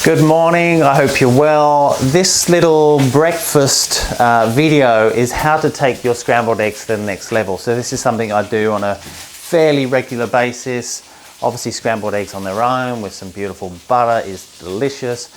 Good morning, I hope you're well. This little breakfast video is how to take your scrambled eggs to the next level. So this is something I do on a fairly regular basis. Obviously scrambled eggs on their own with some beautiful butter is delicious.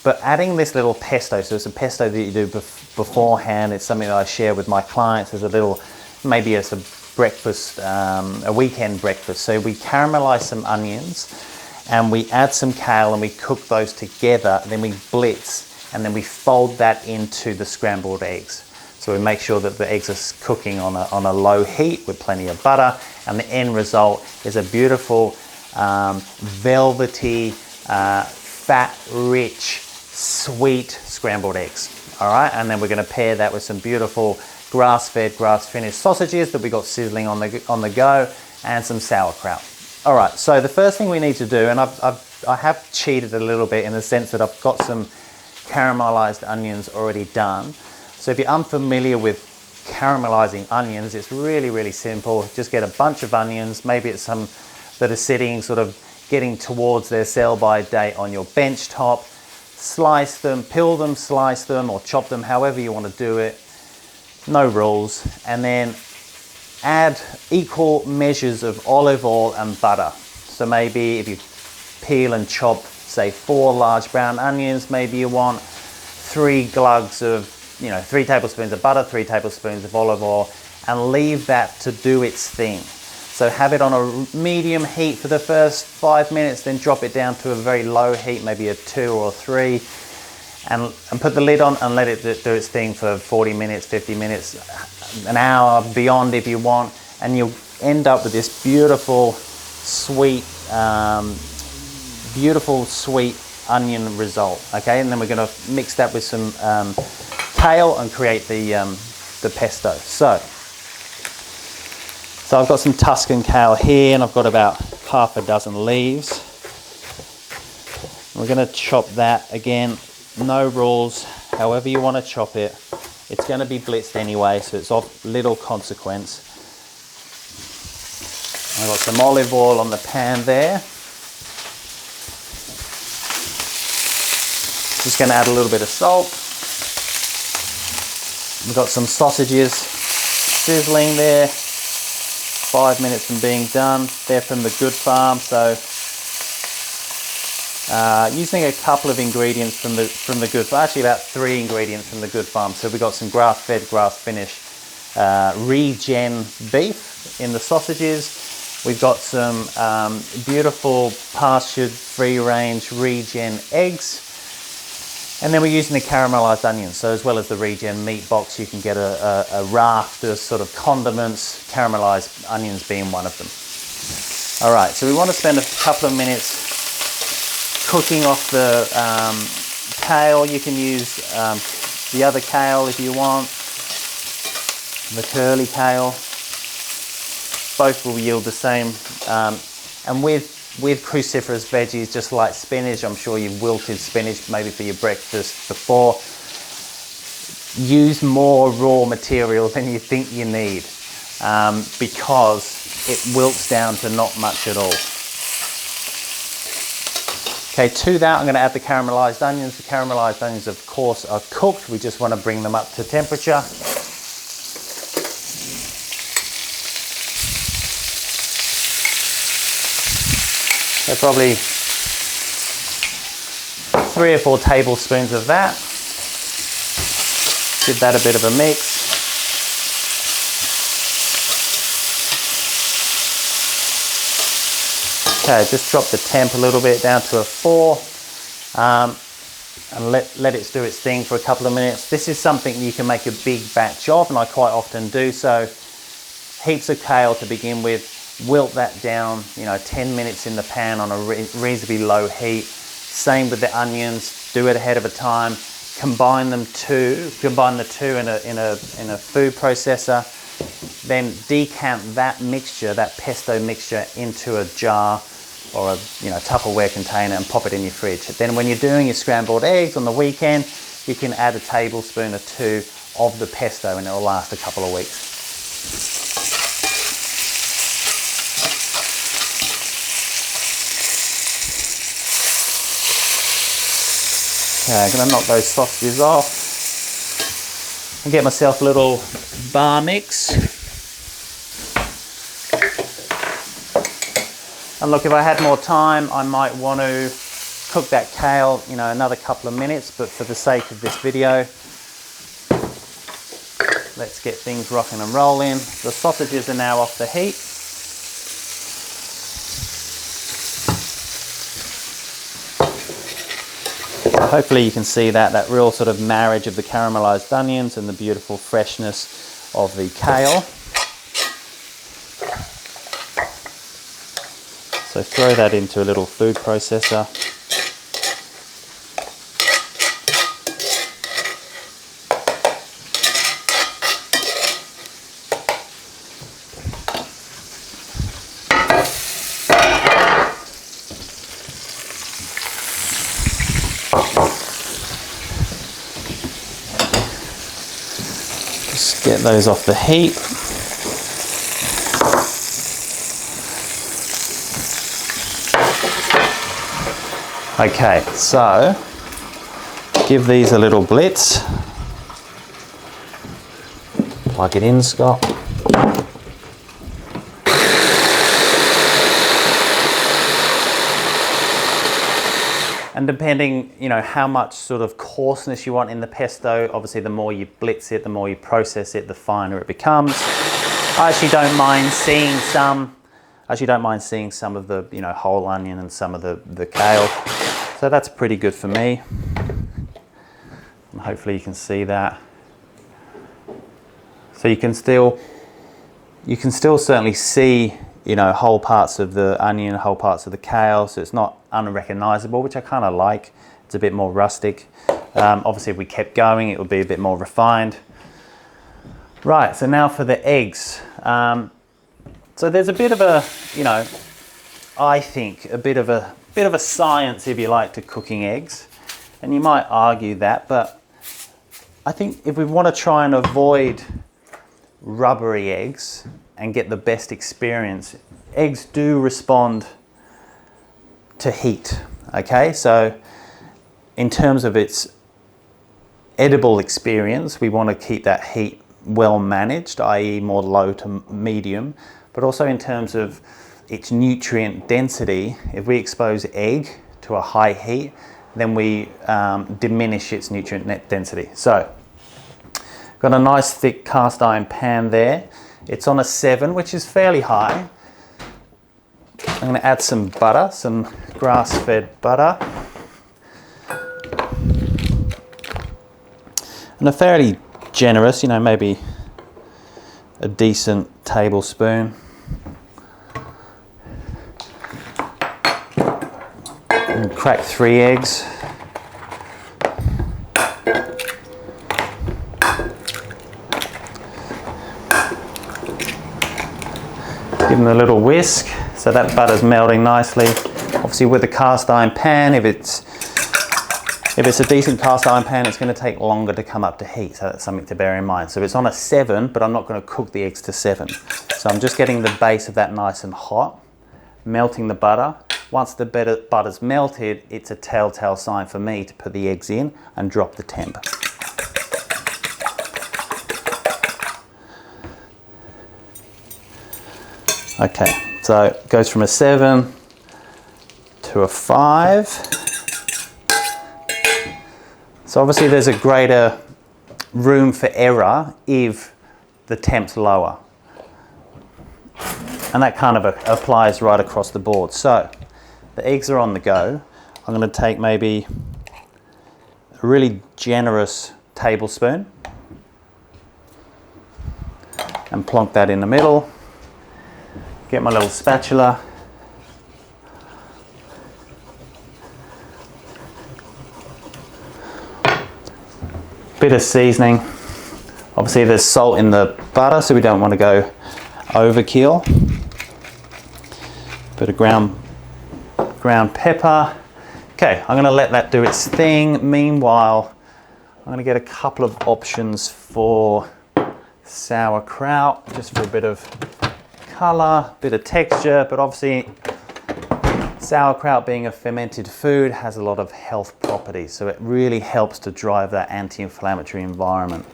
But adding this little pesto, so it's a pesto that you do beforehand. It's something that I share with my clients as a little, maybe as a breakfast, a weekend breakfast. So we caramelize some onions, and we add some kale and we cook those together, then we blitz, and then we fold that into the scrambled eggs. So we make sure that the eggs are cooking on a low heat with plenty of butter, and the end result is a beautiful, velvety, fat-rich, sweet scrambled eggs. All right, and then we're gonna pair that with some beautiful grass-fed, grass-finished sausages that we got sizzling on the go, and some sauerkraut. All right, so the first thing we need to do, and I have cheated a little bit in the sense that I've got some caramelized onions already done. So if you're unfamiliar with caramelizing onions, it's really, really simple. Just get a bunch of onions, maybe it's some that are sitting sort of getting towards their sell-by date on your bench top. Slice them, peel them, slice them, or chop them, however you want to do it. No rules. And then add equal measures of olive oil and butter. So maybe if you peel and chop, say 4 large brown onions, maybe you want 3 glugs of, 3 tablespoons of butter, 3 tablespoons of olive oil, and leave that to do its thing. So have it on a medium heat for the first 5 minutes, then drop it down to a very low heat, maybe a 2 or 3, and put the lid on and let it do its thing for 40 minutes, 50 minutes, an hour, beyond if you want, and you'll end up with this beautiful, sweet onion result. Okay, and then we're going to mix that with some kale and create the pesto. So I've got some Tuscan kale here, and I've got about half a dozen leaves. We're going to chop that again. No rules, however you want to chop it. It's going to be blitzed anyway, so it's of little consequence. I've got some olive oil on the pan there. Just going to add a little bit of salt. We've got some sausages sizzling there. 5 minutes from being done. They're from the Good Farm, so using a couple of ingredients from the Good Farm, actually about 3 ingredients from the Good Farm. So we've got some grass-fed, grass-finished regen beef in the sausages. We've got some beautiful pastured, free-range regen eggs. And then we're using the caramelized onions. So as well as the regen meat box, you can get a raft of sort of condiments, caramelized onions being one of them. All right, so we want to spend a couple of minutes cooking off the kale. You can use the other kale if you want, the curly kale. Both will yield the same. And with cruciferous veggies, just like spinach, I'm sure you've wilted spinach maybe for your breakfast before. Use more raw material than you think you need because it wilts down to not much at all. Okay, to that I'm going to add the caramelized onions. The caramelized onions, of course, are cooked. We just want to bring them up to temperature. So probably 3 or 4 tablespoons of that. Give that a bit of a mix. Okay, just drop the temp a little bit down to a 4 and let it do its thing for a couple of minutes. This is something you can make a big batch of, and I quite often do so. Heaps of kale to begin with, wilt that down, 10 minutes in the pan on a reasonably low heat. Same with the onions, do it ahead of a time. Combine the two in a food processor. Then decant that mixture, that pesto mixture, into a jar or a Tupperware container and pop it in your fridge. Then when you're doing your scrambled eggs on the weekend, you can add a tablespoon or 2 of the pesto and it'll last a couple of weeks. Okay, I'm gonna knock those sausages off and get myself a little bar mix. And look, if I had more time, I might want to cook that kale, you know, another couple of minutes, but for the sake of this video, let's get things rocking and rolling. The sausages are now off the heat. Hopefully you can see that real sort of marriage of the caramelized onions and the beautiful freshness of the kale. So throw that into a little food processor. Just get those off the heat. Okay, so give these a little blitz. Plug it in, Scott. And depending, you know, how much sort of coarseness you want in the pesto, obviously the more you blitz it, the more you process it, the finer it becomes. I actually don't mind seeing some of the, you know, whole onion and some of the kale. So that's pretty good for me. And hopefully you can see that. So you can still certainly see, you know, whole parts of the onion, whole parts of the kale, so it's not unrecognizable, which I kind of like. It's a bit more rustic. Obviously if we kept going, it would be a bit more refined. Right, so now for the eggs. So there's a bit of a, you know, I think a bit of a science, if you like, to cooking eggs. And you might argue that, but I think if we want to try and avoid rubbery eggs and get the best experience, eggs do respond to heat, okay? So in terms of its edible experience, we want to keep that heat well managed, i.e. more low to medium, but also in terms of its nutrient density. If we expose egg to a high heat, then we diminish its nutrient density. So got a nice thick cast iron pan there. It's on a 7, which is fairly high. I'm going to add some butter, some grass-fed butter. And a fairly generous, you know, maybe a decent tablespoon. And crack 3 eggs. Give them a little whisk so that butter's melting nicely. Obviously with a cast iron pan, if it's a decent cast iron pan, it's going to take longer to come up to heat, so that's something to bear in mind. So it's on a 7, but I'm not going to cook the eggs to 7. So I'm just getting the base of that nice and hot, melting the butter. Once the butter's melted, it's a telltale sign for me to put the eggs in and drop the temp. Okay, so it goes from a 7 to a 5. So obviously there's a greater room for error if the temp's lower. And that kind of applies right across the board. So the eggs are on the go. I'm going to take maybe a really generous tablespoon and plonk that in the middle. Get my little spatula. Bit of seasoning. Obviously there's salt in the butter, so we don't want to go overkill. Bit of ground pepper. Okay, I'm going to let that do its thing. Meanwhile, I'm going to get a couple of options for sauerkraut, just for a bit of colour, bit of texture, but obviously Sauerkraut, being a fermented food, has a lot of health properties, so it really helps to drive that anti-inflammatory environment.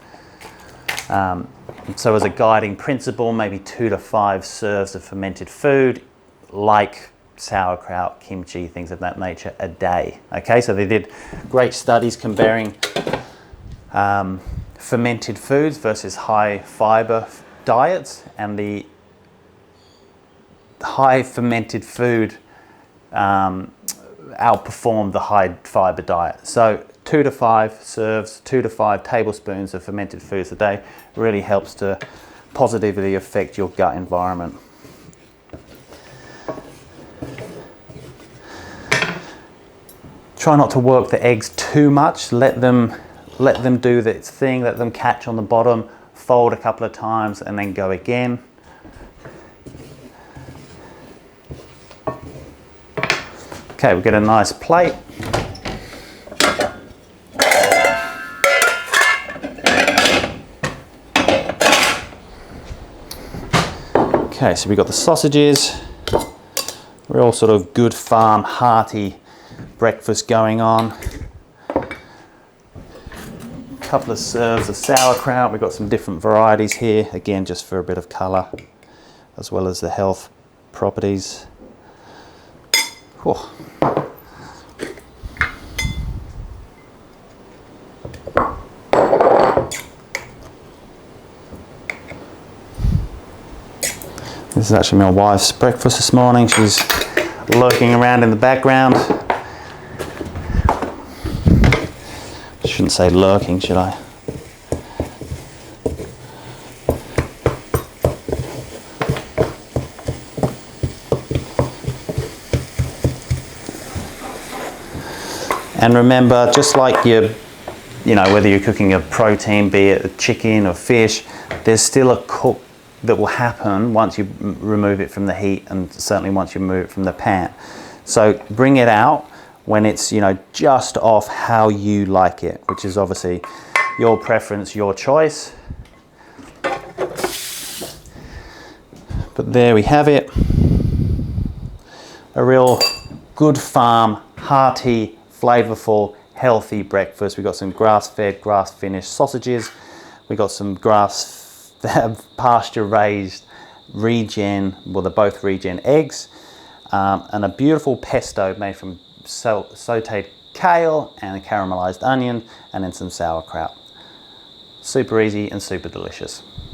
So as a guiding principle, maybe 2 to 5 serves of fermented food, like sauerkraut, kimchi, things of that nature, a day. Okay, so they did great studies comparing fermented foods versus high fiber diets, and the high fermented food outperformed the high fiber diet. So 2 to 5 serves, 2 to 5 tablespoons of fermented foods a day really helps to positively affect your gut environment. Try not to work the eggs too much. Let them do its thing, let them catch on the bottom, fold a couple of times and then go again. Okay, we get a nice plate. Okay, so we've got the sausages. Real sort of good farm, hearty breakfast going on. Couple of serves of sauerkraut. We've got some different varieties here, again just for a bit of colour as well as the health properties. Whew. This is actually my wife's breakfast this morning. She's lurking around in the background. Shouldn't say lurking, should I? And remember, just like whether you're cooking a protein, be it a chicken or fish, there's still a cook that will happen once you remove it from the heat, and certainly once you remove it from the pan. So bring it out when it's just off how you like it, which is obviously your preference, your choice. But there we have it. A real good farm, hearty, flavorful, healthy breakfast. We've got some grass-fed, grass-finished sausages. We've got some pasture-raised they're both regen eggs, and a beautiful pesto made from sauteed kale and a caramelised onion, and then some sauerkraut. Super easy and super delicious.